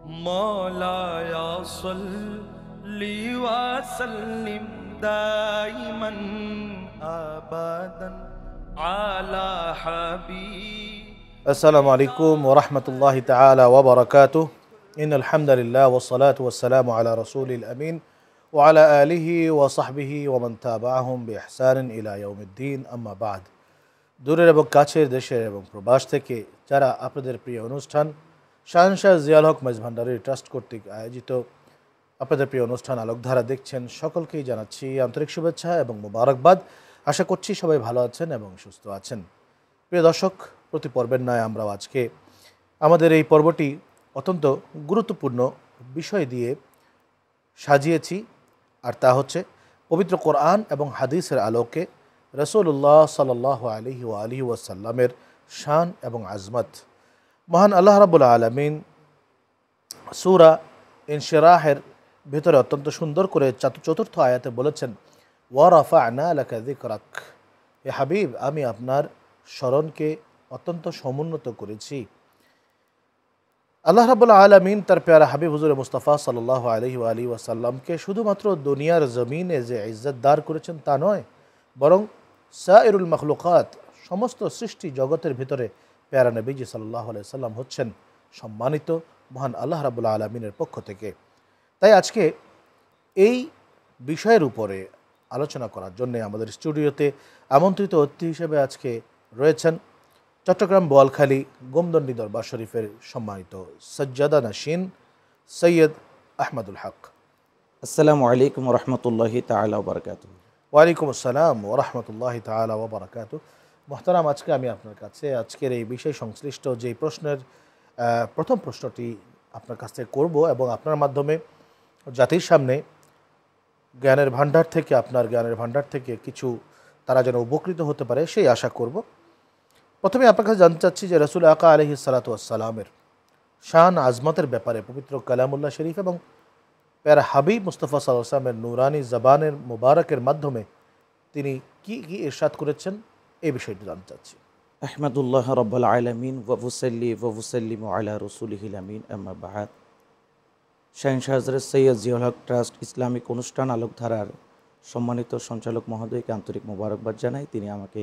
मौलाया सल्ली व सल्लिम दाइमन अबदन अला हबीब। अस्सलामु अलैकुम व रहमतुल्लाहि तआला व बरकातुहू। इन्नल हम्दुलिल्लाह वस्सलातु वस्सलामु अला रसूलिल अमीन व अला आलिहि व सहबिहि व मान तबिअहुम बिइहसान इला यौमिद्दीन, अम्मा बाद। দূরের এবং কাছের দেশের এবং প্রবাস থেকে যারা আপনাদের প্রিয় অনুষ্ঠান শাহনশাহ জিয়াউল হক মেজভান্ডারী ট্রাস্ট কর্তৃক আয়োজিত আপনাদের প্রিয় অনুষ্ঠান আলোকধারা দেখছেন, সকলকেই জানাচ্ছি আন্তরিক শুভেচ্ছা এবং মোবারকবাদ। আশা করছি সবাই ভালো আছেন এবং সুস্থ আছেন। প্রিয় দর্শক, প্রতি পর্বের ন্যায় আমরাও আজকে আমাদের এই পর্বটি অত্যন্ত গুরুত্বপূর্ণ বিষয় দিয়ে সাজিয়েছি, আর তা হচ্ছে পবিত্র কোরআন এবং হাদিসের আলোকে রাসূলুল্লাহ সাল্লাল্লাহু আলাইহি ওয়া আলিহি ওয়াসাল্লামের শান এবং আজমত। মহান আল্লাহ রাব্বুল আলামিন সূরা ইনশিরাহের ভিতরে অত্যন্ত সুন্দর করে চতুর্থ আয়াতে বলেছেন, ওয়া রাফা'না লাকা যিকরাক, হে হাবিব, আমি আপনার স্মরণকে অত্যন্ত সমুন্নত করেছি। আল্লাহ রাব্বুল আলামিন তার প্যারা হাবিব হুজুর মুস্তাফা সাল্লাল্লাহু আলাইহি ওয়া আলিহি ওয়াসাল্লামকে শুধুমাত্র দুনিয়ার জমিনে যে ইজ্জতদার করেছেন তা নয়, বরং সাইরুল মখলুকাত, সমস্ত সৃষ্টি জগতের ভিতরে প্যারা নবীজি সাল্লাল্লাহু আলাইহি সাল্লাম হচ্ছেন সম্মানিত মহান আল্লাহ রাব্বুল আলামিনের পক্ষ থেকে। তাই আজকে এই বিষয়ের উপরে আলোচনা করার জন্য আমাদের স্টুডিওতে আমন্ত্রিত অতিথি হিসেবে আজকে রয়েছেন চট্টগ্রাম বোয়ালখালী গোমদণ্ডী দরবার শরীফের সম্মানিত সজ্জাদা নশীন সৈয়দ আহমদুল হক। আসসালামু আলাইকুম রহমতুল্লাহি তাআলা ওয়া বারাকাতুহু। ওয়ালাইকুম আসসালাম ওয়া রাহমাতুল্লাহি তাআলা ওয়া বারাকাতুহু। মোহতারাম, আজকে আমি আপনার কাছে আজকের এই বিষয় সংশ্লিষ্ট যে প্রশ্নের প্রথম প্রশ্নটি আপনার কাছ থেকে করব এবং আপনার মাধ্যমে জাতির সামনে জ্ঞানের ভাণ্ডার থেকে, আপনার জ্ঞানের ভাণ্ডার থেকে কিছু তারা যেন উপকৃত হতে পারে সেই আশা করব। প্রথমে আপনার কাছে জানতে চাচ্ছি যে রাসূল আকা আলাইহিস সালাতু ওয়াস সালামের শান আজমতের ব্যাপারে পবিত্র কালামুল্লাহ শরীফ এবং প্যারা হাবিব মুস্তাফা সাল্লাল্লাহু আলাইহি ওয়াসাল্লামের নুরানি জবানের মুবারকের মাধ্যমে তিনি কি কি ইরশাদ করেছেন এই বিষয়টি জানতে চাচ্ছি। আহমাদুল্লাহ রাব্বুল আলামিন ওয়া উসাল্লি ওয়া উসাল্লিমু আলা রাসূলিহিল আমিন, আম্মা বা'দ। শাহনশাহ হযরত সৈয়দ জিয়াউল হক ট্রাস্ট ইসলামিক অনুষ্ঠান আলোকধারার সম্মানিত সঞ্চালক মহোদয়কে আন্তরিক মোবারকবাদ জানাই। তিনি আমাকে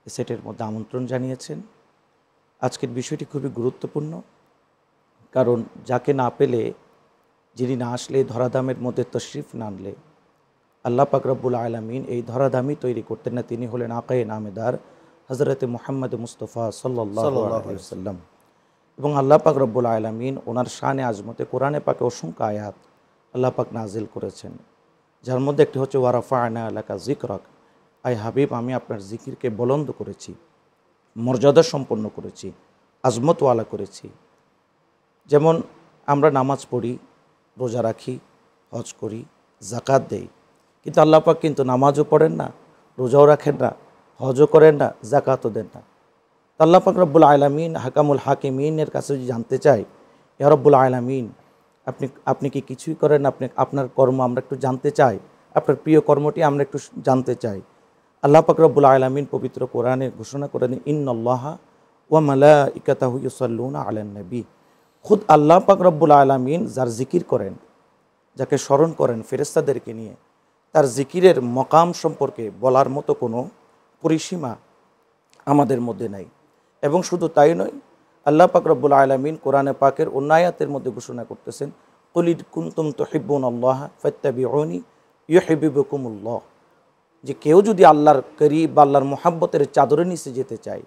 সেটের মধ্যে আমন্ত্রণ জানিয়েছেন। আজকের বিষয়টি খুবই গুরুত্বপূর্ণ, কারণ যাকে না পেলে, যিনি না আসলে, ধরাধামের মধ্যে তশরিফ না আনলে আল্লাহ পাক রব্বুল আলামিন এই ধরাধামই তৈরি করতেন না। তিনি হলেন আকায়ে নামেদার হযরতে মুহাম্মদ মুস্তাফা সাল্লাল্লাহু আলাইহি ওয়াসাল্লাম। এবং আল্লাহ পাক রব্বুল আলামিন ওনার শানে আজমতে কোরআনে পাকে অসংখ্য আয়াত আল্লাহ পাক নাজিল করেছেন, যার মধ্যে একটি হচ্ছে ওয়া রাফা'না লাকা যিকরাক, আয় হাবিব, আমি আপনার জিকিরকে বুলন্দ করেছি, মর্যাদা সম্পন্ন করেছি, আজমতওয়ালা করেছি। যেমন আমরা নামাজ পড়ি, রোজা রাখি, হজ করি, যাকাত দেই, কিন্তু আল্লাহ পাক কিন্তু নামাজও পড়েন না, রোজাও রাখেন না, হজও করেন না, যাকাতও দেন না। আল্লাহ পাক রব্বুল আলামিন হাকামুল হাকিমিনের কাছে যদি জানতে চাই, ইয়া রব্বুল আলামিন, আপনি কি কিছুই করেন? আপনার কর্ম আমরা একটু জানতে চাই, আপনার প্রিয় কর্মটি আমরা একটু জানতে চাই। আল্লাহ পাক রব্বুল আলামিন পবিত্র কোরআনে ঘোষণা করেন, ইন্নাল্লাহা ওয়া মালাইকাতাহু ইউসাল্লুনা আলান নবী। খুদ আল্লাহ পাক রব্বুল আলামিন যার জিকির করেন, যাকে স্মরণ করেন ফেরেশতাদেরকে নিয়ে, তার জিকিরের মকাম সম্পর্কে বলার মতো কোনো পরিসীমা আমাদের মধ্যে নাই। এবং শুধু তাই নয়, আল্লাহ পাক রব্বুল আলামিন কোরআনে পাকের অন্য আয়াতের মধ্যে ঘোষণা করতেছেন, কুল ইন কুনতুম তুহিব্বুনাল্লাহ ফাত্তাবিউনি ইউহিব্বুকুমুল্লাহ, যে কেউ যদি আল্লাহর করিব বা আল্লাহর মুহাব্বতের চাদরের নিচে যেতে চায়,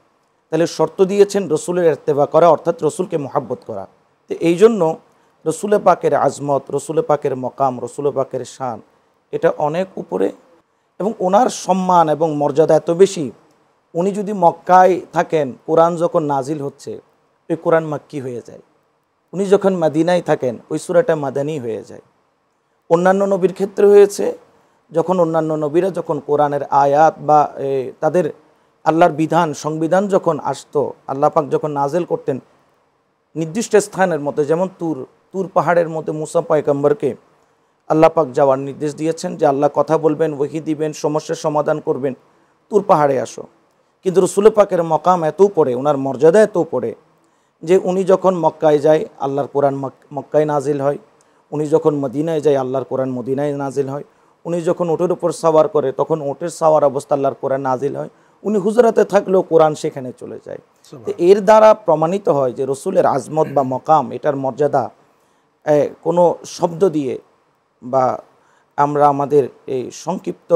তাহলে শর্ত দিয়েছেন রসুলের ইত্তেবা করা, অর্থাৎ রসুলকে মুহাব্বত করা। তো এই জন্য রসুলে পাকের আজমত, রসুলে পাকের মকাম, রসুলে পাকের শান এটা অনেক উপরে, এবং ওনার সম্মান এবং মর্যাদা এত বেশি, উনি যদি মক্কায় থাকেন, কোরআন যখন নাজিল হচ্ছে ওই কোরআন মাক্কি হয়ে যায়। উনি যখন মদিনায় থাকেন ওই সূরাটা মাদানী হয়ে যায়। অন্যান্য নবীর ক্ষেত্রে হয়েছে, যখন অন্যান্য নবীরা যখন কোরআনের আয়াত বা তাদের আল্লাহর বিধান সংবিধান যখন আসতো, আল্লাহ পাক যখন নাজিল করতেন নির্দিষ্ট স্থানের মধ্যে, যেমন তুর পাহাড়ের মধ্যে মুসা পয়গম্বরকে আল্লাহ পাক যাওয়ার নির্দেশ দিয়েছেন যে আল্লাহ কথা বলবেন, ওহী দিবেন, সমস্যার সমাধান করবেন, তুর পাহাড়ে আসো। কিন্তু রসুল পাকের মকাম এত পড়ে, ওনার মর্যাদা এত পড়ে যে উনি যখন মক্কায় যায় আল্লাহর কোরআন মক্কায় নাজিল হয়, উনি যখন মদিনায় যায় আল্লাহর কোরআন মদিনায় নাজিল হয়, উনি যখন ওটের উপর সাওয়ার করে তখন ওটের সাওয়ার অবস্থা আল্লাহর কোরআন নাজিল হয়, উনি হুজরাতে থাকলেও কোরআন সেখানে চলে যায়। তো এর দ্বারা প্রমাণিত হয় যে রসুলের আজমত বা মকাম, এটার মর্যাদা কোনো শব্দ দিয়ে বা আমরা আমাদের এই সংক্ষিপ্ত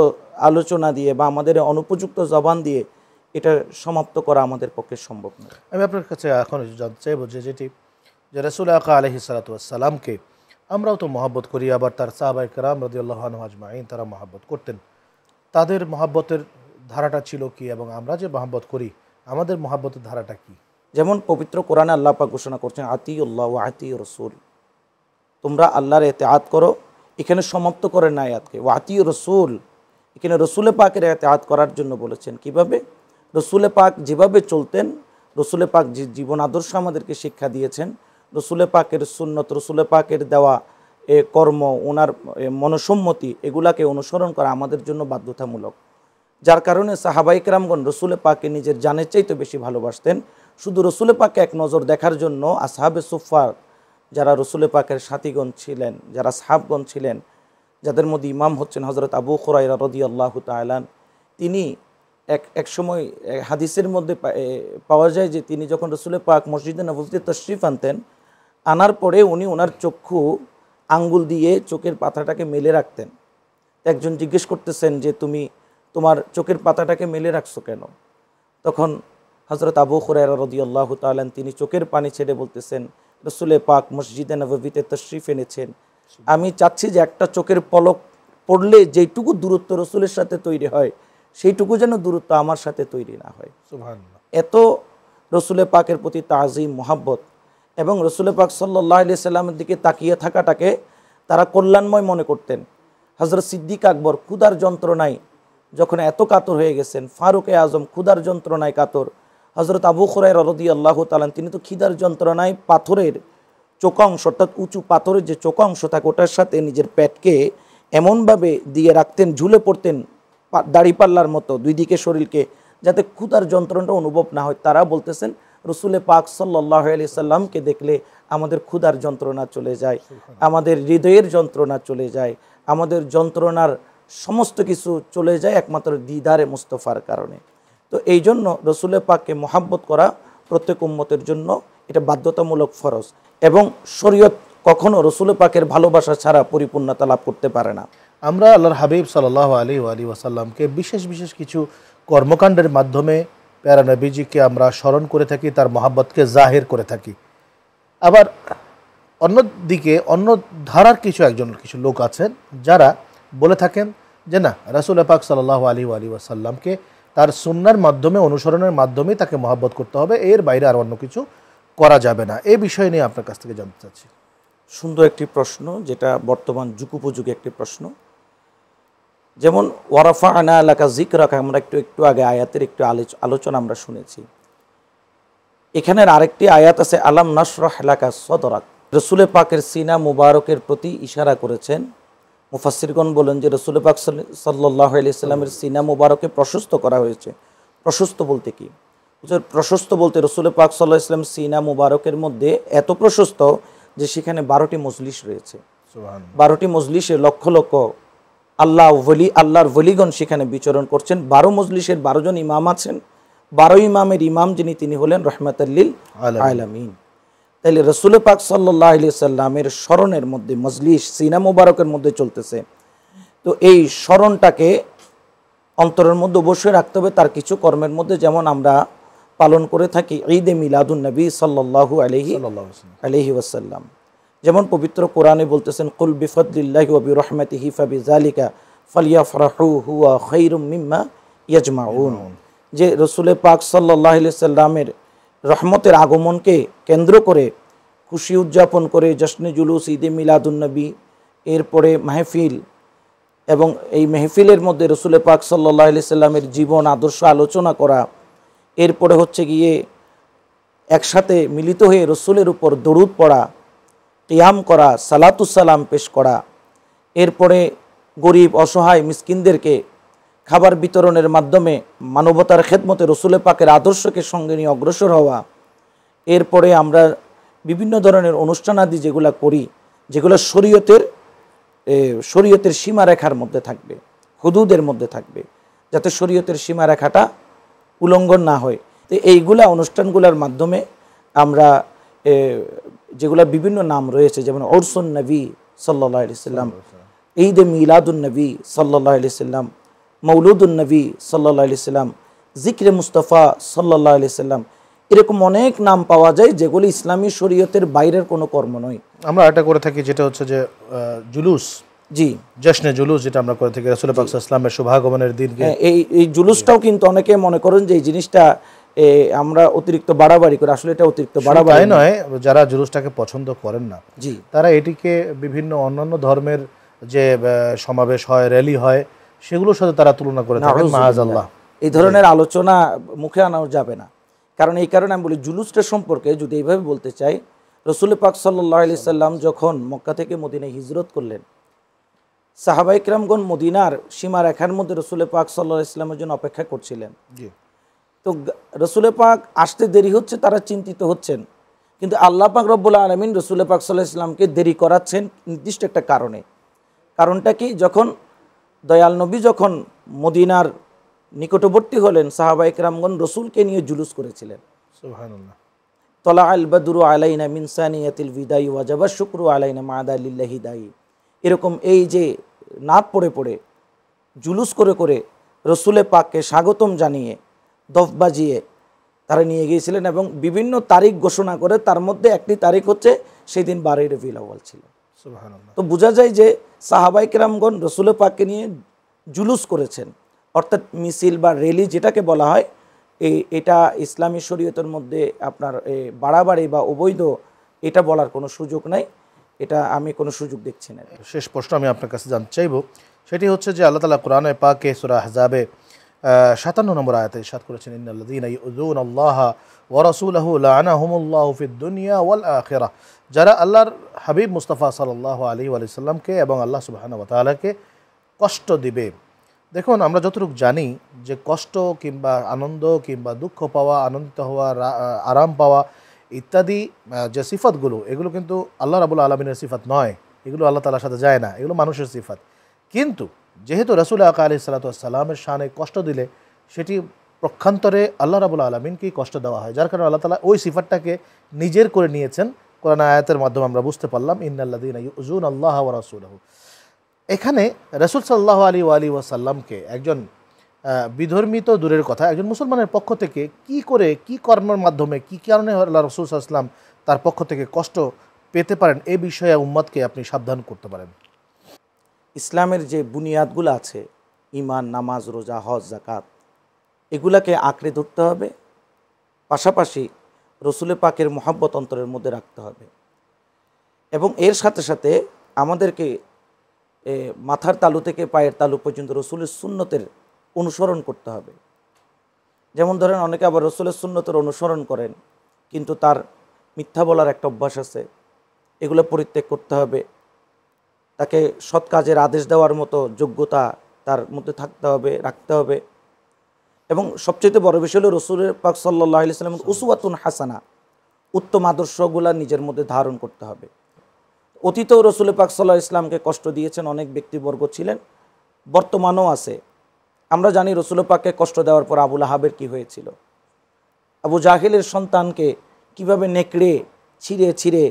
আলোচনা দিয়ে বা আমাদের অনুপযুক্ত জবান দিয়ে এটা সমাপ্ত করা আমাদের পক্ষে সম্ভব নয়। আমি আপনার কাছে এখন জানতে চাইব যে রাসূল আকা আলাইহিস সালাতু ওয়াস সালামকে আমরাও তো মহব্বত করি, আবার তার সাহাবায়ে কেরাম রাদিয়াল্লাহু আনহুম আজমাইন তারা মহব্বত করতেন। তাদের মহব্বতের ধারাটা ছিল কি, এবং আমরা যে মহব্বত করি আমাদের মহব্বতের ধারাটা কি? যেমন পবিত্র কোরআনে আল্লাহ পাক ঘোষণা করছেন আতিউল্লাহ ওয়া আতিউর রাসূল, তোমরা আল্লাহর ইতিআত করো। এখানে সমাপ্ত করেন না আয়াতকে ওয়া আতিউর রাসূল, এখানে রসুলে পাকের ইতিআত করার জন্য বলেছেন। কিভাবে? রসুলে পাক যেভাবে চলতেন, রসুলে পাক যে জীবন আদর্শ আমাদেরকে শিক্ষা দিয়েছেন, রসুলে পাকের সুন্নত, রসুলে পাকের দেওয়া কর্ম, ওনার মনসম্মতি, এগুলাকে অনুসরণ করা আমাদের জন্য বাধ্যতামূলক। যার কারণে সাহাবায়ে কেরামগণ রসুলে পাককে নিজের জানের চাইতে বেশি ভালোবাসতেন। শুধু রসুলে পাককে এক নজর দেখার জন্য আসহাবে সুফফার, যারা রসুলে পাকের সাথীগণ ছিলেন, যারা সাহাবগণ ছিলেন, যাদের মধ্যে ইমাম হচ্ছেন হযরত আবু হুরায়রা রাদিয়াল্লাহু তাআলা, তিনি এক সময় হাদিসের মধ্যে পাওয়া যায় যে তিনি যখন রসুলে পাক মসজিদে নববীতে তশরিফ আনতেন, আনার পরে উনি ওনার চক্ষু আঙ্গুল দিয়ে চোখের পাতাটাকে মেলে রাখতেন। একজন জিজ্ঞেস করতেছেন যে তুমি তোমার চোখের পাতাটাকে মেলে রাখছো কেন? তখন হযরত আবু হুরায়রা রাদিয়াল্লাহু তাআলা তিনি চোখের পানি ছেড়ে বলতেছেন, রসুলে পাক মসজিদে নববীতে তশরিফ এনেছেন, আমি চাচ্ছি যে একটা চোখের পলক পড়লে যেইটুকু দূরত্ব রসুলের সাথে তৈরি হয় সেইটুকু যেন দূরত্ব আমার সাথে তৈরি না হয়। সুবহানাল্লাহ। এত রসুলে পাকের প্রতি তাজিম, মোহাব্বত, এবং রসুলে পাক সাল্লাল্লাহু আলাইহি সাল্লামের দিকে তাকিয়ে থাকাটাকে তারা কল্যাণময় মনে করতেন। হযরত সিদ্দিক আকবর ক্ষুধার যন্ত্রণায় যখন এত কাতর হয়ে গেছেন, ফারুকে আজম ক্ষুধার যন্ত্রণায় কাতর, হযরত আবু হুরায়রা রাদিয়াল্লাহু তাআলা তিনি তো খিদার যন্ত্রণায় পাথরের চোকা অংশ, অর্থাৎ উঁচু পাথরের যে চোকা অংশ থাকে ওটার সাথে নিজের পেটকে এমনভাবে দিয়ে রাখতেন, ঝুলে পড়তেন দাড়িপাল্লার মতো দুই দিকে শরীরকে, যাতে ক্ষুধার যন্ত্রণাটা অনুভব না হয়। তারা বলতেছেন রসুলে পাক সাল্লাল্লাহু আলাইহি সাল্লামকে দেখলে আমাদের ক্ষুধার যন্ত্রণা চলে যায়, আমাদের হৃদয়ের যন্ত্রণা চলে যায়, আমাদের যন্ত্রণার সমস্ত কিছু চলে যায় একমাত্র দিদারে মুস্তফার কারণে। তো এই জন্য রসুলে পাককে মহাব্বত করা প্রত্যেক উম্মতের জন্য এটা বাধ্যতামূলক ফরজ, এবং শরীয়ত কখনো রসুলে পাকের ভালোবাসা ছাড়া পরিপূর্ণতা লাভ করতে পারে না। আমরা আল্লাহর হাবিব সাল্লাল্লাহু আলাইহি ওয়াসাল্লামকে বিশেষ বিশেষ কিছু কর্মকাণ্ডের মাধ্যমে প্যারা নবীজিকে আমরা স্মরণ করে থাকি, তার মহাব্বতকে জাহির করে থাকি। আবার অন্যদিকে অন্য ধারার কিছু লোক আছেন যারা বলে থাকেন যে না, রাসূল পাক সাল্লাল্লাহু আলাইহি ওয়াসাল্লামকে তার সুন্নাহর মাধ্যমে, অনুসরণের মাধ্যমে তাকে মহব্বত করতে হবে, এর বাইরে আর অন্য কিছু করা যাবে না। এই বিষয় নিয়ে আপনার কাছ থেকে জানতে চাচ্ছি। সুন্দর একটি প্রশ্ন, যেটা বর্তমান যুগোপযোগী একটি প্রশ্ন। যেমন ওয়ারাফা'না লাকা যিকরাকা, আমরা একটু আগে আয়াতের একটু আলোচনা আমরা শুনেছি। এখানের আরেকটি আয়াত আছে আলাম নাশরাহ লাকা সদরাক, রসুলে পাকের সিনা মুবারকের প্রতি ইশারা করেছেন। মুফাসসিরগণ বলেন যে রসুলে পাক সাল্লাল্লাহু আলাইহি সাল্লামের সিনা মুবারকে প্রশস্ত করা হয়েছে। প্রশস্ত বলতে কি? প্রশস্ত বলতে রসুলে পাক সাল্লাল্লাহু আলাইহি সাল্লাম সিনা মুবারকের মধ্যে এত প্রশস্ত যে সেখানে 12টি মজলিস রয়েছে। 12টি মজলিসে লক্ষ লক্ষ আল্লাহর ওলিগণ সেখানে বিচরণ করছেন। 12 মজলিসের 12 জন ইমাম আছেন। 12 ইমামের ইমাম যিনি, তিনি হলেন রহমাতাল লিল আলামিন। তাইলে রসুল পাক সাল্লাল্লাহু আলাইহি সাল্লামের স্মরণের মধ্যে মজলিস সিনা মুবারকের মধ্যে চলতেছে। তো এই স্মরণটাকে অন্তরের মধ্যে অবশ্যই রাখতে হবে। তার কিছু কর্মের মধ্যে যেমন আমরা পালন করে থাকি ঈদে মিলাদুন নবী সাল্লাল্লাহু আলাইহি ওয়াসাল্লাম, যেমন পবিত্র কোরআনে বলতেছেন কুল বিফদলিল্লাহি ওয়া বিরহমাতিহি ফাবিযালিকা ফালইফরাহু হুয়া খায়রুম মিম্মা ইয়াজমাউন, যে রসুলে পাক সাল্লাল্লাহু আলাইহি সাল্লামের রহমতের আগমনকে কেন্দ্র করে খুশি উদযাপন করে জশ্নে জুলুস ঈদে মিলাদুন নবী, এরপরে মাহফিল, এবং এই মেহফিলের মধ্যে রসুলে পাক সাল্লাল্লাহু আলাইহি সাল্লামের জীবন আদর্শ আলোচনা করা, এরপরে হচ্ছে গিয়ে একসাথে মিলিত হয়ে রসুলের উপর দরুদ পড়া, কিয়াম করা, সালাতুস সালাম পেশ করা, এরপরে গরিব অসহায় মিসকিনদেরকে খাবার বিতরণের মাধ্যমে মানবতার খেদমতে রসুলে পাকের আদর্শকে সঙ্গে নিয়ে অগ্রসর হওয়া, এরপরে আমরা বিভিন্ন ধরনের অনুষ্ঠানাদি যেগুলো করি, যেগুলো শরীয়তের সীমারেখার মধ্যে থাকবে, হুদুদের মধ্যে থাকবে, যাতে শরীয়তের সীমারেখাটা উল্লঙ্ঘন না হয়। তো এইগুলা অনুষ্ঠানগুলোর মাধ্যমে আমরা যেগুলো বিভিন্ন নাম রয়েছে, যেমন উরসুন নবী সাল্লাল্লাহু আলাইহি সাল্লাম, ঈদে মিলাদুন নবী সাল্লাল্লাহু আলাইহি সাল্লাম, মৌলুদুন নবী সাল্লাল্লাহু আলাইহি সাল্লাম, জিক্রে মুস্তাফা সাল্লাল্লাহু আলাইহি সাল্লাম, এরকম অনেক নাম পাওয়া যায় যেগুলি ইসলামী শরীয়তের বাইরের কোনো কর্ম নয়। আমরা এটা করে থাকি যেটা হচ্ছে যে জুলুস, জি, জশ্নে জুলুস, যেটা আমরা করে থাকি রাসূল পাক সাল্লাল্লাহু আলাইহি ওয়াসাল্লামের শুভাগমনের দিনকে। এই জুলুসটাও কিন্তু অনেকে মনে করেন যে এই জিনিসটা আমরা অতিরিক্ত বাড়াবাড়ি করি, আসলে এটা অতিরিক্ত বাড়াবাড়ি নয়। যারা জুলুসটাকে পছন্দ করেন না, জি, তারা এটিকে বিভিন্ন অন্যান্য ধর্মের যে সমাবেশ হয়, র্যালি হয়, সেগুলোর সাথে তারা তুলনা করে থাকেন। মাআযাল্লাহ, এই ধরনের আলোচনা মুখে আনা যাবে না। কারণ এই কারণে আমি বলি, জুলুসটা সম্পর্কে যদি এইভাবে বলতে চাই, রাসূল পাক সাল্লাল্লাহু আলাইহি সাল্লাম যখন মক্কা থেকে মদিনায় হিজরত করলেন, সাহাবায়ে কেরামগণ মদিনার সীমারেখার মধ্যে রাসূল পাক সাল্লাল্লাহু আলাইহি সাল্লামের জন্য অপেক্ষা করছিলেন। তো রাসূল পাক আসতে দেরি হচ্ছে, তারা চিন্তিত হচ্ছেন, কিন্তু আল্লাহ পাক রব্বুল আলামিন রাসূল পাক সাল্লাল্লাহু আলাইহি সাল্লামকে দেরি করাচ্ছেন নির্দিষ্ট একটা কারণে। কারণটা কি? যখন দয়াল নবী যখন মদিনার নিকটবর্তী হলেন, সাহাবায়ে কেরামগণ রসুলকে নিয়ে জুলুস করেছিলেন। সুবহানাল্লাহ। তলা আল বদরু আলাইনা মিন সানিয়াতিল বিদাই ওয়াজাবা শুকরু আলাইনা মা'দা লিল্লাহি দাই, এরকম এই যে নাত পড়ে পড়ে জুলুস করে করে রসুলে পাককে স্বাগতম জানিয়ে দফ বাজিয়ে তারা নিয়ে গিয়েছিলেন, এবং বিভিন্ন তারিখ ঘোষণা করে, তার মধ্যে একটি তারিখ হচ্ছে সেই দিন 12ই রবিউল আউয়াল ছিল। সুবহানাল্লাহ। তো বোঝা যায় যে সাহাবায়ে কেরামগণ রসুলে পাককে নিয়ে জুলুস করেছেন, অর্থাৎ মিছিল বা র্যালি যেটাকে বলা হয়, এটা ইসলামী শরীয়তের মধ্যে আপনার বাড়াবাড়ি বা অবৈধ এটা বলার কোনো সুযোগ নাই, এটা আমি কোনো সুযোগ দেখছি না। শেষ প্রশ্ন আমি আপনার কাছে জানতে চাইব, সেটি হচ্ছে যে আল্লাহ তাআলা কোরআনে পাকে সূরা আহজাবে 57 নম্বর আয়াতে ইরশাদ করেছেন, ইন্নাল্লাযীনা ইউযুনাল্লাহা ওয়া রাসূলাহু লাআনাহুমুল্লাহু ফিদ দুনিয়া ওয়াল আখিরাহ। যারা আল্লাহর হাবিব মুস্তাফা সাল্লাল্লাহু আলাইহি ওয়া সাল্লামকে এবং আল্লাহ সুবহানাহু ওয়া তাআলাকে কষ্ট দিবে। দেখুন, আমরা যতটুকু জানি যে কষ্ট কিংবা আনন্দ কিংবা দুঃখ পাওয়া, আনন্দিত হওয়া, আরাম পাওয়া ইত্যাদি যে সিফাতগুলো, এগুলো কিন্তু আল্লাহ রাব্বুল আলামিনের সিফাত নয়, এগুলো আল্লাহ তাআলার সাথে যায় না, এগুলো মানুষের সিফাত। কিন্তু যেহেতু রাসূল আকা আলাইহিস সালাতু ওয়াস সালামের শানে কষ্ট দিলে সেটি পক্ষান্তরে আল্লাহ রাব্বুল আলামিনকেই কষ্ট দেওয়া হয়, যার কারণে আল্লাহ তাআলা ওই সিফাতটাকে নিজের করে নিয়েছেন। কোরআন আয়াতের মাধ্যমে আমরা বুঝতে পারলাম, ইন্নাল্লাযীনা ইউযুনাল্লাহা ওয়া রাসূলাহু। এখানে রাসূল সাল্লাল্লাহু আলাইহি ওয়াসাল্লামকে একজন বিধর্মী তো দূরের কথা, একজন মুসলমানের পক্ষ থেকে কি করে, কি কর্মের মাধ্যমে, কি কারণে আল্লাহ রাসূল সাল্লাল্লাহু আলাইহি ওয়াসাল্লাম তার পক্ষ থেকে কষ্ট পেতে পারেন, এই বিষয়ে উম্মতকে আপনি সাবধান করতে পারেন। ইসলামের যে বুনিয়াদগুলো আছে, ঈমান, নামাজ, রোজা, হজ, যাকাত, এগুলাকে আঁকড়ে ধরতে হবে, পাশাপাশি রসুলে পাকের মহব্বত অন্তরের মধ্যে রাখতে হবে, এবং এর সাথে সাথে আমাদেরকে মাথার তালু থেকে পায়ের তালু পর্যন্ত রসুলের সুন্নতের অনুসরণ করতে হবে। যেমন ধরেন, অনেকে আবার রসুলের সুন্নতের অনুসরণ করেন কিন্তু তার মিথ্যা বলার একটা অভ্যাস আছে, এগুলো পরিত্যাগ করতে হবে। তাকে সৎ কাজের আদেশ দেওয়ার মতো যোগ্যতা তার মধ্যে থাকতে হবে, রাখতে হবে। এবং সবচেয়ে বড় বিষয় হলো রসুলের পাক সাল্লাল্লাহু আলাইহি ওয়াসাল্লামের উসওয়াতুন হাসানা, উত্তম আদর্শগুলা নিজের মধ্যে ধারণ করতে হবে। অতীতেও রসুল পাক সাল্লাল্লাহু আলাইহি ওয়াসাল্লামকে কষ্ট দিয়েছেন অনেক ব্যক্তিবর্গ ছিলেন, বর্তমানেও আছে। আমরা জানি রসুল পাককে কষ্ট দেওয়ার পর আবু লাহাবের কি হয়েছিল, আবু জাহেলের সন্তানকে কিভাবে নেকড়ে ছিঁড়ে ছিঁড়ে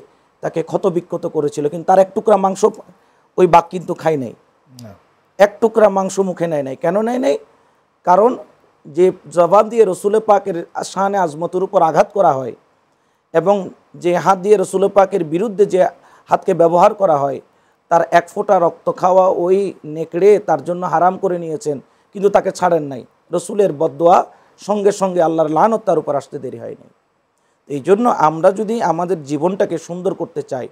তাকে ক্ষতবিক্ষত করেছিল, কিন্তু তার এক টুকরা মাংস ওই বাঘ কিন্তু খায় নাই, এক টুকরা মাংস মুখে নেয় নাই। কেন নেয় নাই? কারণ যে জবান দিয়ে রসুল পাকের শানে আজমতের উপর আঘাত করা হয়, এবং যে হাত দিয়ে রসুল পাকের বিরুদ্ধে যে হাতকে ব্যবহার করা হয়, তার এক ফোঁটা রক্ত খাওয়া ওই নেকড়ে তার জন্য হারাম করে নিয়েছেন, কিন্তু তাকে ছাড়েন নাই। রসুলের বদদোয়া সঙ্গে সঙ্গে আল্লাহর লানত তার উপর আসতে দেরি হয়নি। এই জন্য আমরা যদি আমাদের জীবনটাকে সুন্দর করতে চাই,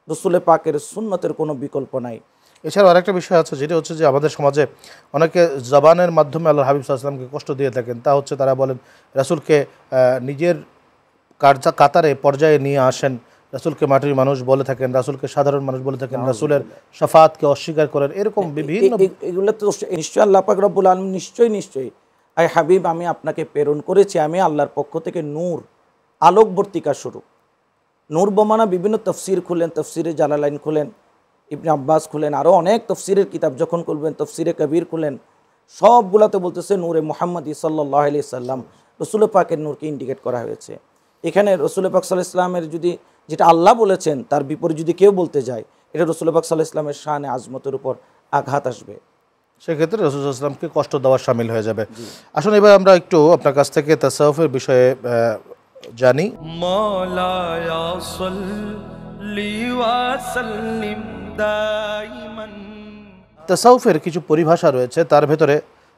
রসুল পাকের সুন্নতের কোনো বিকল্প নাই। এছাড়াও আরেকটা বিষয় আছে, যেটা হচ্ছে যে আমাদের সমাজে অনেকে জবানের মাধ্যমে আল্লাহ হাবিব সাল্লাল্লাহু আলাইহি ওয়াসাল্লামকে কষ্ট দিয়ে থাকেন। তা হচ্ছে তারা বলেন রাসূলকে নিজের কাতারে পর্যায়ে নিয়ে আসেন, রাসূলকে মাটির মানুষ বলে থাকেন, রাসূলকে সাধারণ মানুষ বলে থাকেন, রাসূলের শাফাআতকে অস্বীকার করেন, এরকম বিভিন্ন এগুলো তো নিশ্চয়ই আল্লাহ পাক রব্বুল আলামিন নিশ্চয়ই আই হাবিব, আমি আপনাকে প্রেরণ করেছি, আমি আল্লাহর পক্ষ থেকে নূর, আলোকবর্তিকা স্বরূপ। নূর বমানা বিভিন্ন তফসির খুলেন, তফসিরে জালালাইন খুলেন, ইবনে আব্বাস খুলেন, আরও অনেক তফসিরের কিতাব যখন খুলবেন, তফসিরে কবির খুলেন, সবগুলাতে বলতেছে নূরে মুহাম্মদী সাল্লাল্লাহু আলাইহি সাল্লাম, রসুল পাকের নূরকে ইন্ডিকেট করা হয়েছে। এখানে রসুল পাক সাল্লাল্লাহু আলাইহি সাল্লামের যদি যেটা আল্লাহ বলেছেন তার বিপরীত যদি কেউ বলতে যায়, এটা রসুল পাক সাল্লাল্লাহু আলাইহি সাল্লামের শানে আজমতের উপর আঘাত আসবে, সেক্ষেত্রে রাসূল সাল্লাল্লাহু আলাইহি ওয়াসাল্লামকে কষ্ট দেওয়া শামিল হয়ে যাবে। আসুন এবার আমরা একটু আপনার কাছ থেকে তাসাউফের বিষয়ে জানি। মাওলায়া সাল্লি ওয়া সাল্লিম দাইমান। তাসাউফের কিছু পরিভাষা রয়েছে, তার ভেতরে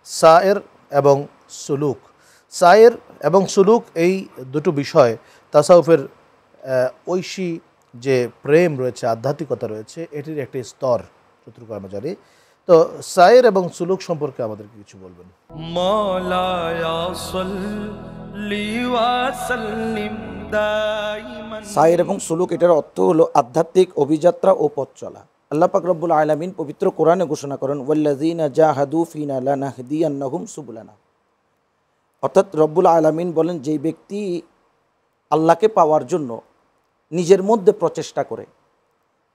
সায়ের এবং সুলুক। সায়ের এবং সুলুক এই দুটো বিষয় তাসাউফের ঐশী যে প্রেম রয়েছে, আধ্যাত্মিকতা রয়েছে, এটির একটি স্তর চতুর্থ কর্মচারী। তো সায়ের এবং সুলুক সম্পর্কে আমাদেরকে কিছু বলবেন। মাওলায়া সাল্লি ওয়া সাল্লিম দাইমান। সায়ের এবং সুলুক এটার অর্থ হলো আধ্যাত্মিক অভিযাত্রা ও পথ চলা। আল্লাহ পাক রব্বুল আলামিন পবিত্র কোরআনে ঘোষণা করেন, ওয়াল্লাযীনা জাহাদু ফিনা লানাহদিয়ান্নাহুম সুবুলানা। অর্থাৎ রব্বুল আলামিন বলেন, যেই ব্যক্তি আল্লাহকে পাওয়ার জন্য নিজের মধ্যে প্রচেষ্টা করে,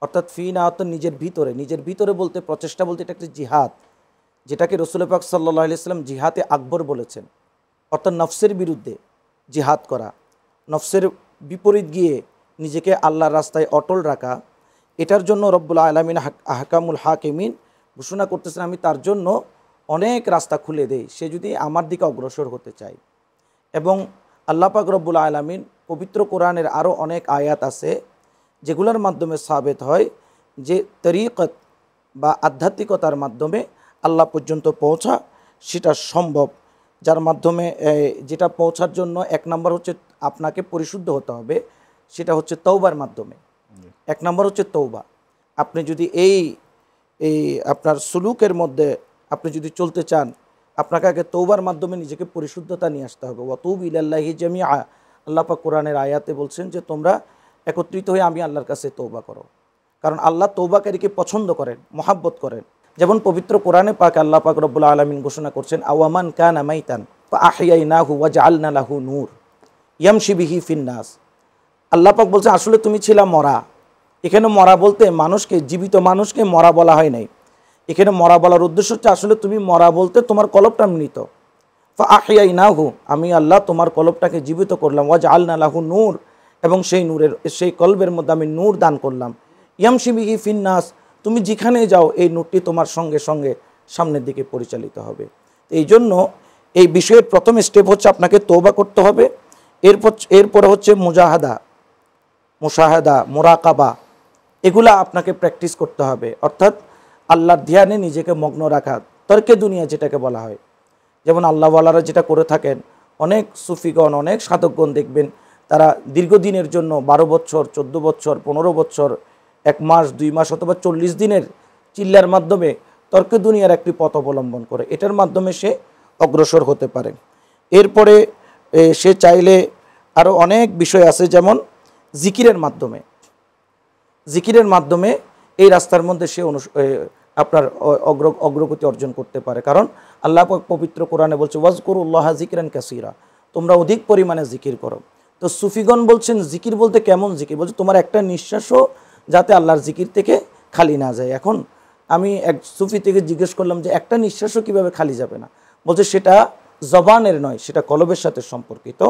অর্থাৎ ফিনা অর্থাৎ নিজের ভিতরে, নিজের ভিতরে বলতে প্রচেষ্টা বলতে এটা একটা জিহাদ, যেটাকে রাসূল পাক সাল্লাল্লাহু আলাইহি ওয়াসাল্লাম জিহাদে আকবর বলেছেন। অর্থাৎ নফসের বিরুদ্ধে জিহাদ করা, নফসের বিপরীত গিয়ে নিজেকে আল্লাহর রাস্তায় অটল রাখা, এটার জন্য রব্বুল আলামিন আহকামুল হাকিমিন ঘোষণা করতেছেন, আমি তার জন্য অনেক রাস্তা খুলে দেই, সে যদি আমার দিকে অগ্রসর হতে চায়। এবং আল্লাহ পাক রব্বুল আলামিন পবিত্র কোরআনের আরও অনেক আয়াত আছে যেগুলোর মাধ্যমে সাবেত হয় যে তরিকত বা আধ্যাত্মিকতার মাধ্যমে আল্লাহ পর্যন্ত পৌঁছা সেটা সম্ভব, যার মাধ্যমে যেটা পৌঁছার জন্য এক নম্বর হচ্ছে আপনাকে পরিশুদ্ধ হতে হবে, সেটা হচ্ছে তওবার মাধ্যমে। এক নম্বর হচ্ছে তওবা। আপনি যদি এই আপনার সুলুকের মধ্যে আপনি যদি চলতে চান, আপনাকে আগে তওবার মাধ্যমে নিজেকে পরিশুদ্ধতা নিয়ে আসতে হবে। ওয়াতুবু ইলাল্লাহি জামিআ, আল্লাহ পাক কোরআনের আয়াতে বলছেন যে তোমরা একত্রিত হয়ে আমি আল্লাহর কাছে তওবা করো, কারণ আল্লাহ তওবাকারীকে পছন্দ করেন, মহাব্বত করেন। যেমন পবিত্র কোরআনে পাক আল্লাহ পাক রব্বুল আলামিন ঘোষণা করছেন, আওয়ামান কানা মাইতান ফাআহইয়াইনাহু ওয়াজআলনা লাহু নূর ইয়ামশি বিহি ফিন্নাস। আল্লাহ পাক বলছেন, আসলে তুমি ছিলা মরা। এখানে মরা বলতে মানুষকে, জীবিত মানুষকে মরা বলা হয় নাই। এখানে মরা বলার উদ্দেশ্য হচ্ছে আসলে তুমি মরা বলতে তোমার কলবটা মৃত। ফাআহইয়াইনাহু, আমি আল্লাহ তোমার কলবটাকে জীবিত করলাম। ওয়াজআলনা লাহু নূর, এবং সেই কলবের মধ্যে আমি নূর দান করলাম। ইয়ামশি বিহি ফিন্নাস, তুমি যেখানে যাও এই নূরটি তোমার সঙ্গে সঙ্গে সামনের দিকে পরিচালিত হবে। এই জন্য এই বিষয়ের প্রথম স্টেপ হচ্ছে আপনাকে তওবা করতে হবে। এরপরে হচ্ছে মুশাহাদা, মোরাকাবা, এগুলা আপনাকে প্র্যাকটিস করতে হবে। অর্থাৎ আল্লাহর ধ্যানে নিজেকে মগ্ন রাখা, তর্কে দুনিয়া যেটাকে বলা হয়। যেমন আল্লাহওয়ালারা যেটা করে থাকেন, অনেক সুফিগণ, অনেক সাধকগণ দেখবেন তারা দীর্ঘদিনের জন্য 12 বছর, 14 বছর, 15 বছর, 1 মাস, 2 মাস অথবা 40 দিনের চিল্লার মাধ্যমে তর্কে দুনিয়ার একটি পথ অবলম্বন করে, এটার মাধ্যমে সে অগ্রসর হতে পারে। এরপরে সে চাইলে আরও অনেক বিষয় আছে, যেমন জিকিরের মাধ্যমে এই রাস্তার মধ্যে সে আপনার অগ্রগতি অর্জন করতে পারে। কারণ আল্লাহ পবিত্র কোরআনে বলছে, ওয়াজকুরুল্লাহ যিকরান কাসীরা, তোমরা অধিক পরিমাণে জিকির করো। তো সুফিগণ বলছেন জিকির বলতে কেমন জিকির, বলছে তোমার একটা নিঃশ্বাসও যাতে আল্লাহর জিকির থেকে খালি না যায়। এখন আমি এক সুফি থেকে জিজ্ঞেস করলাম যে একটা নিঃশ্বাসও কীভাবে খালি যাবে না, বলছে সেটা জবানের নয়, সেটা কলবের সাথে সম্পর্কিত।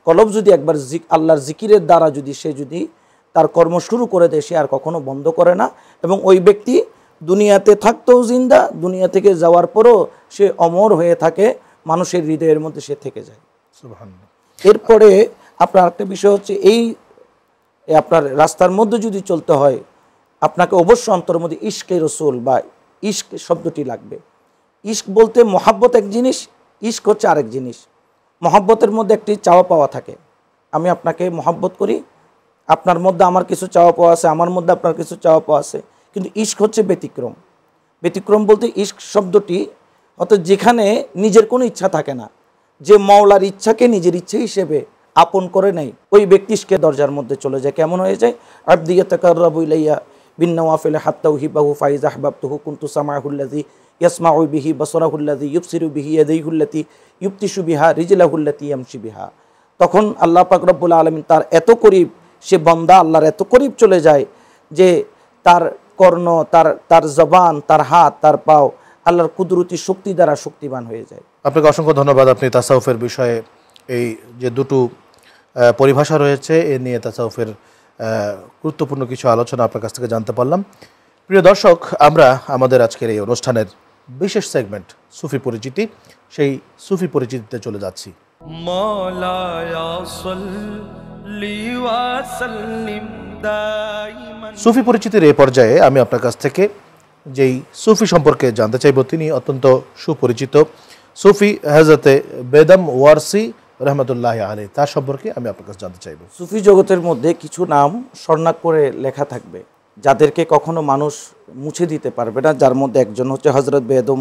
কলব যদি একবার আল্লাহর জিকিরের দ্বারা সে যদি তার কর্ম শুরু করে দেয়, সে আর কখনো বন্ধ করে না, এবং ওই ব্যক্তি দুনিয়াতে থাকতেও জিন্দা, দুনিয়া থেকে যাওয়ার পরও সে অমর হয়ে থাকে, মানুষের হৃদয়ের মধ্যে সে থেকে যায়। সুবহানাল্লাহ। এরপরে আপনার একটা বিষয় হচ্ছে, এই আপনার রাস্তার মধ্যে যদি চলতে হয় আপনাকে অবশ্যই অন্তরের মধ্যে ইশকে রসুল বা ইশক শব্দটি লাগবে। ইশক বলতে মহাব্বত এক জিনিস, ইশক হচ্ছে আরেক জিনিস। মহাব্বতের মধ্যে একটি চাওয়া পাওয়া থাকে, আমি আপনাকে মহাব্বত করি, আপনার মধ্যে আমার কিছু চাওয়া পাওয়া আছে, আমার মধ্যে আপনার কিছু চাওয়া পাওয়া আছে। কিন্তু ইশক হচ্ছে ব্যতিক্রম। ব্যতিক্রম বলতে ইশক শব্দটি অর্থাৎ যেখানে নিজের কোনো ইচ্ছা থাকে না, যে মাওলার ইচ্ছাকে নিজের ইচ্ছে হিসেবে আপন করে নেয়, ওই ব্যক্তি ইশকের দরজার মধ্যে চলে যায়। কেমন হয়ে যায়, আবদি ইয়াতাকাররাবু ইলাইয়া বিন্নাওয়াফিল হাত্তা উহিব্বাহু ফাইযা আহবাবতুহু কুনতু সামাহুল্লাযী ইয়াসমাউ বিহি বাসরাহুল্লাযী ইউবসিরু বিহি ইয়াদাইহুল্লাতী ইউবতিশু বিহা রিজলাহুল্লাতী ইয়ামশি বিহা। তখন আল্লাহ পাক রব্বুল আলামিন তার এত করিব, সে বান্দা আল্লাহর এত করিব চলে যায় যে তার কর্ণ, তার জবান, তার হাত, তার পাও আল্লাহর কুদরতি শক্তি দ্বারা শক্তিবান হয়ে যায়। আপনাকে অসংখ্য ধন্যবাদ। আপনি তাসাউফের বিষয়ে এই যে দুটো পরিভাষা রয়েছে এ নিয়ে তাসাউফের গুরুত্বপূর্ণ কিছু আলোচনা আপনার কাছ থেকে জানতে পারলাম। প্রিয় দর্শক, আমরা আমাদের আজকের এই অনুষ্ঠানের বিশেষ সেগমেন্ট সুফি পরিচিতি, সেই সুফি পরিচিতিতে চলে যাচ্ছি। مولاي صل وسلم دائما। সুফি পরিচিতির এই পর্যায়ে আমি আপনার কাছ থেকে যেই সুফি সম্পর্কে জানতে চাইব, তিনি অত্যন্ত সুপরিচিত সুফি হযরতে বেদম ওয়ারসি রহমতুল্লাহ আলাইহি, তার সম্পর্কে আমি আপনার কাছে জানতে চাইব। সুফি জগতের মধ্যে কিছু নাম স্বর্ণাক্ষরে লেখা থাকবে, যাদেরকে কখনো মানুষ মুছে দিতে পারবে না, যার মধ্যে একজন হচ্ছে হজরত বেদম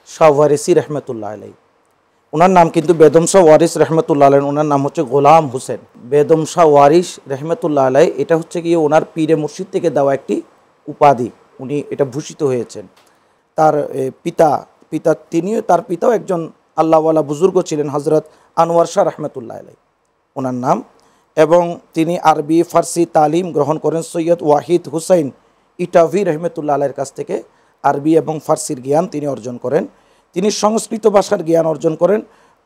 শাহ ওয়ারিসি রহমতুল্লাহ আলাইহি। ওনার নাম কিন্তু বেদম শাহ ওয়ারিস রহমতুল্লাহ আলাইহি, ওনার নাম হচ্ছে গোলাম হোসেন। বেদম শাহ ওয়ারিস রহমতুল্লাহ আলাইহি এটা হচ্ছে গিয়ে ওনার পীরে মুর্শিদ থেকে দেওয়া একটি উপাধি, উনি এটা ভূষিত হয়েছেন। তার তার পিতাও একজন আল্লাহওয়ালা বুজুর্গ ছিলেন, হজরত আনোয়ার শাহ রহমতুল্লাহ আলাইহি ওনার নাম। এবং তিনি আরবি ফার্সি তালিম গ্রহণ করেন সৈয়দ ওয়াহিদ হুসাইন ইটাভি রহমতুল্লাহ আলাইহির কাছ থেকে। আরবি এবং ফার্সির জ্ঞান তিনি অর্জন করেন। তিনি সংস্কৃত ভাষার জ্ঞান অর্জন করেন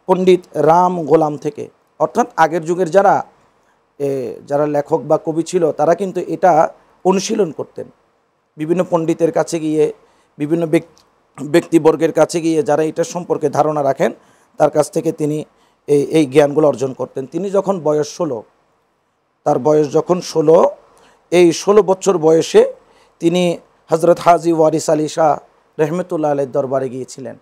পণ্ডিত রাম গোলাম থেকে। অর্থাৎ আগের যুগের যারা লেখক বা কবি ছিল তারা কিন্তু এটা অনুশীলন করতেন। বিভিন্ন পণ্ডিতের কাছে গিয়ে, বিভিন্ন ব্যক্তিবর্গের কাছে গিয়ে যারা এটা সম্পর্কে ধারণা রাখেন তার কাছ থেকে তিনি এই জ্ঞানগুলো অর্জন করতেন। তিনি যখন বয়স 16, তার বয়স যখন 16, এই 16 বছর বয়সে তিনি হজরত হাজি ওয়ারিস আলী শাহ রহমতুল্লাহ আলাইহির দরবারে গিয়েছিলেন।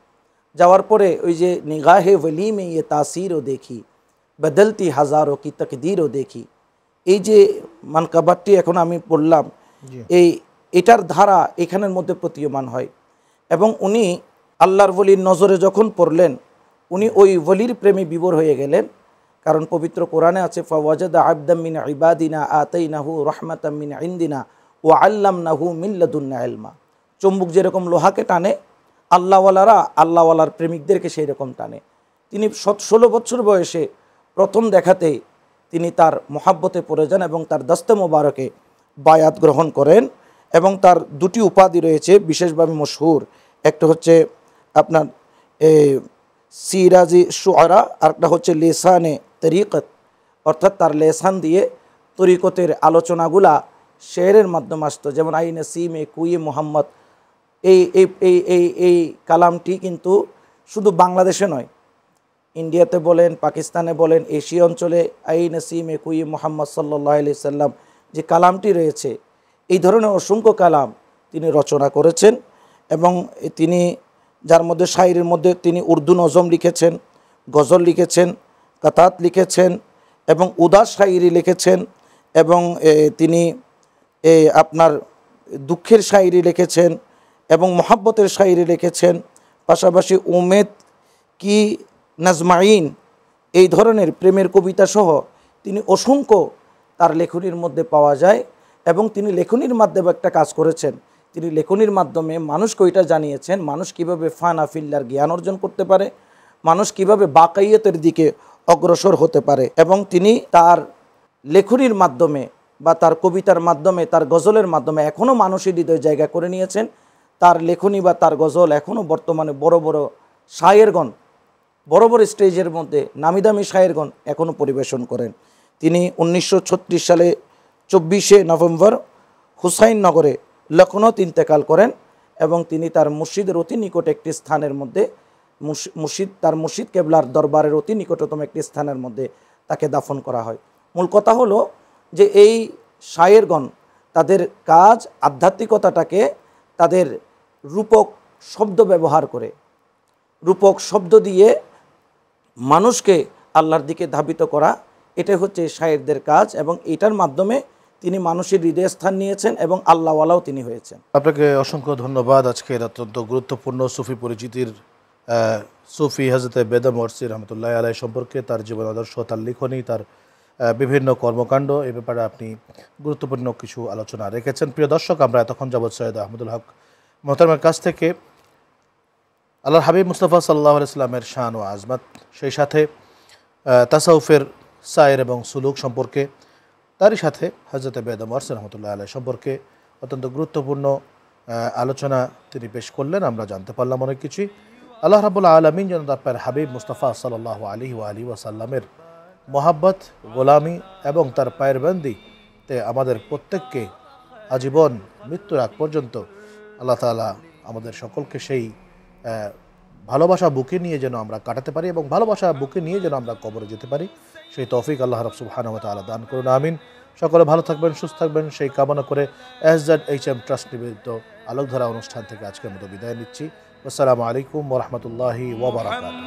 যাওয়ার পরে ওই যে নিগাহে ওলি মে ইয়ে তাসিরও দেখি, বদলতি হাজারো কি তকদিরও দেখি, এই যে মানকাবাতটি এখন আমি পড়লাম, এটার ধারা এখানের মধ্যে প্রতীয়মান হয়। এবং উনি আল্লাহর ওলির নজরে যখন পড়লেন, উনি ওই ওলির প্রেমে বিভোর হয়ে গেলেন। কারণ পবিত্র কোরআনে আছে ফাওয়াজাদা আবদাম মিন ইবাদিনা আতাইনাহু রাহমাতাম মিন ইনদিনা ওয়া আল্লামনাহু মিন লাদুন্না ইলমা। চুম্বক যেরকম লোহাকে টানে, আল্লাহওয়ালারা আল্লাহওয়ালার প্রেমিকদেরকে সেই রকম টানে। তিনি 16 বছর বয়সে প্রথম দেখাতেই তিনি তার মোহাব্বতে পড়ে যান এবং তার দস্তে মোবারকে বায়াত গ্রহণ করেন। এবং তার দুটি উপাধি রয়েছে বিশেষভাবে মশহুর, একটা হচ্ছে আপনার সিরাজি শুআরা, আরেকটা হচ্ছে লেসানে তরিকত, অর্থাৎ তার লেসান দিয়ে তরিকতের আলোচনাগুলা শেরের মাধ্যমে আসতো। যেমন আই নসিমে কুয়ে মোহাম্মদ, এই কালামটি কিন্তু শুধু বাংলাদেশে নয়, ইন্ডিয়াতে বলেন, পাকিস্তানে বলেন, এশিয়া অঞ্চলে আই নসিমে কুয়ে মোহাম্মদ সাল্লাল্লাহু আলাইহি সাল্লাম যে কালামটি রয়েছে, এই ধরনের অসংখ্য কালাম তিনি রচনা করেছেন। এবং তিনি যার মধ্যে শায়রির মধ্যে তিনি উর্দু নজম লিখেছেন, গজল লিখেছেন, কাতাত লিখেছেন এবং উদাস শায়রি লিখেছেন। এবং তিনি আপনার দুঃখের শায়রি লিখেছেন এবং মহাব্বতের শায়রি লিখেছেন। পাশাপাশি উমেদ কি নাজমাইন, এই ধরনের প্রেমের কবিতা সহ তিনি অসংখ্য তার লেখনীর মধ্যে পাওয়া যায়। এবং তিনি লেখনীর মাধ্যমে একটা কাজ করেছেন, তিনি লেখনীর মাধ্যমে মানুষকে ওইটা জানিয়েছেন মানুষ কিভাবে ফানা ফিল্লার জ্ঞান অর্জন করতে পারে, মানুষ কিভাবে বাকাইয়তের দিকে অগ্রসর হতে পারে। এবং তিনি তার লেখনীর মাধ্যমে বা তার কবিতার মাধ্যমে, তার গজলের মাধ্যমে এখনও মানুষের হৃদয় জায়গা করে নিয়েছেন। তার লেখনী বা তার গজল এখনও বর্তমানে বড় বড় শায়েরগণ, বড় বড় স্টেজের মধ্যে নামি দামি শায়েরগণ এখনও পরিবেশন করেন। তিনি 1936 সালে 24শে নভেম্বর হুসাইননগরে লখনৌতে ইন্তেকাল করেন। এবং তিনি তার মুর্শিদের অতি নিকট একটি স্থানের মধ্যে, তার মুর্শিদ কেবলার দরবারের অতি নিকটতম একটি স্থানের মধ্যে তাকে দাফন করা হয়। মূল কথা হলো যে এই শায়েরগণ তাদের কাজ আধ্যাত্মিকতাটাকে তাদের রূপক শব্দ ব্যবহার করে, রূপক শব্দ দিয়ে মানুষকে আল্লাহর দিকে ধাবিত করা, এটাই হচ্ছে শায়েরদের কাজ। এবং এটার মাধ্যমে তিনি মানুষের হৃদয়ে স্থান নিয়েছেন এবং আল্লাহওয়ালাও তিনি হয়েছেন। আপনাকে অসংখ্য ধন্যবাদ আজকের অত্যন্ত গুরুত্বপূর্ণ সুফি পরিচিতির সুফি হযরতে বেদম ওয়ারসি রহমতুল্লাহ আলাইহি সম্পর্কে, তার জীবন আদর্শ, তার লিখনী, তার বিভিন্ন কর্মকাণ্ড, এ ব্যাপারে আপনি গুরুত্বপূর্ণ কিছু আলোচনা রেখেছেন। প্রিয় দর্শক, আমরা এতক্ষণ যাবৎ সৈয়দ আহমদুল হক মোহতারমের কাছ থেকে আল্লাহর হাবিব মুস্তাফা সাল্লাল্লাহু আলাইহি সাল্লামের শান ও আজমত, সেই সাথে তাসাউফের সায়ের এবং সুলুক সম্পর্কে, তারই সাথে হযরত বেদ ওমর রহমতুল্লাহ আলাইহি সম্পর্কে অত্যন্ত গুরুত্বপূর্ণ আলোচনা তিনি পেশ করলেন। আমরা জানতে পারলাম অনেক কিছুই। আল্লাহ রাব্বুল আলামিন যেন তার হাবিব মুস্তাফা সাল্লাল্লাহু আলাইহি ওয়া আলিহি ওয়াসাল্লামের মহাব্বত, গোলামি এবং তার পায়ের বন্দিতে আমাদের প্রত্যেককে আজীবন মৃত্যুর আগ পর্যন্ত আল্লাহ তাআলা আমাদের সকলকে সেই ভালোবাসা বুকে নিয়ে যেন আমরা কাটাতে পারি এবং ভালোবাসা বুকে নিয়ে যেন আমরা কবরে যেতে পারি, সেই তৌফিক আল্লাহ রাব্বুল সুবহানাহু ওয়া তাআলা দান করুন, আমিন। সকলে ভালো থাকবেন, সুস্থ থাকবেন সেই কামনা করে SZHM ট্রাস্ট নিবেদিত আলোকধারা অনুষ্ঠান থেকে আজকের মতো বিদায় নিচ্ছি। আসসালামু আলাইকুম ওয়া রাহমাতুল্লাহি ওয়া বারাকাতুহু।